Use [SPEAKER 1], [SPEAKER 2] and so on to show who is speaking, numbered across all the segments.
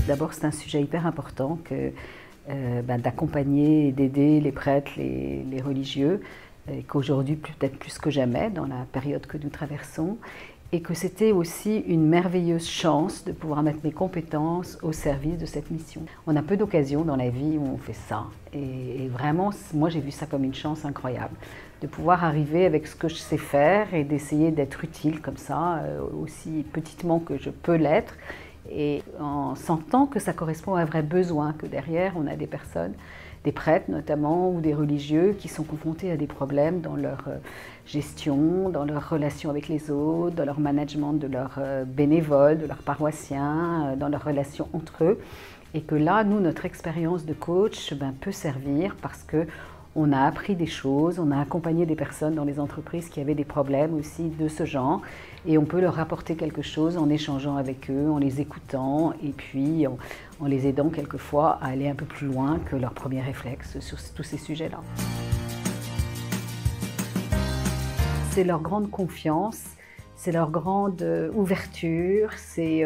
[SPEAKER 1] D'abord, c'est un sujet hyper important d'accompagner et d'aider les prêtres, les religieux, et qu'aujourd'hui, peut-être plus que jamais, dans la période que nous traversons, et que c'était aussi une merveilleuse chance de pouvoir mettre mes compétences au service de cette mission. On a peu d'occasions dans la vie où on fait ça, et vraiment, moi j'ai vu ça comme une chance incroyable, de pouvoir arriver avec ce que je sais faire et d'essayer d'être utile comme ça, aussi petitement que je peux l'être, et en sentant que ça correspond à un vrai besoin, que derrière on a des personnes, des prêtres notamment, ou des religieux qui sont confrontés à des problèmes dans leur gestion, dans leur relation avec les autres, dans leur management de leurs bénévoles, de leurs paroissiens, dans leurs relations entre eux. Et que là, nous, notre expérience de coach peut servir parce que on a appris des choses, on a accompagné des personnes dans les entreprises qui avaient des problèmes aussi de ce genre, et on peut leur apporter quelque chose en échangeant avec eux, en les écoutant, et puis en les aidant quelquefois à aller un peu plus loin que leur premier réflexe sur tous ces sujets-là. C'est leur grande confiance, c'est leur grande ouverture, c'est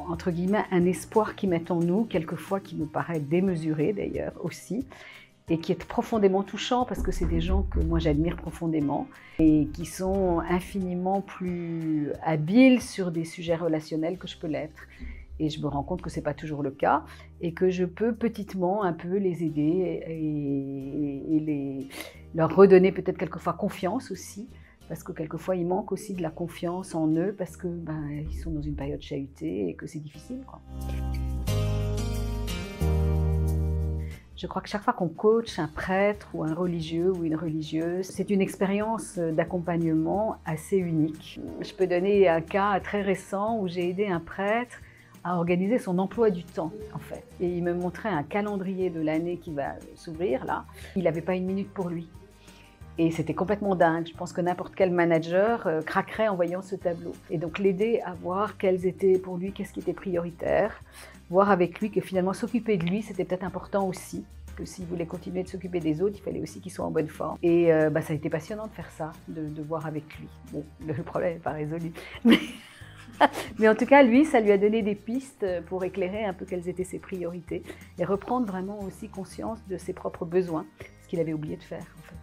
[SPEAKER 1] entre guillemets un espoir qu'ils mettent en nous, quelquefois qui nous paraît démesuré d'ailleurs aussi, et qui est profondément touchant parce que c'est des gens que moi j'admire profondément et qui sont infiniment plus habiles sur des sujets relationnels que je peux l'être. Et je me rends compte que ce n'est pas toujours le cas et que je peux petitement un peu les aider et leur redonner peut-être quelquefois confiance aussi, parce que quelquefois il manque aussi de la confiance en eux parce que ils sont dans une période chahutée et que c'est difficile, quoi. Je crois que chaque fois qu'on coach un prêtre ou un religieux ou une religieuse, c'est une expérience d'accompagnement assez unique. Je peux donner un cas très récent où j'ai aidé un prêtre à organiser son emploi du temps, en fait. Et il me montrait un calendrier de l'année qui va s'ouvrir, là. Il n'avait pas une minute pour lui. Et c'était complètement dingue. Je pense que n'importe quel manager craquerait en voyant ce tableau. Et donc l'aider à voir quels étaient pour lui, qu'est-ce qui était prioritaire, voir avec lui que finalement s'occuper de lui, c'était peut-être important aussi, que s'il voulait continuer de s'occuper des autres, il fallait aussi qu'il soit en bonne forme. Et ça a été passionnant de faire ça, de voir avec lui. Bon, le problème n'est pas résolu. Mais en tout cas, lui, ça lui a donné des pistes pour éclairer un peu quelles étaient ses priorités et reprendre vraiment aussi conscience de ses propres besoins, ce qu'il avait oublié de faire en fait.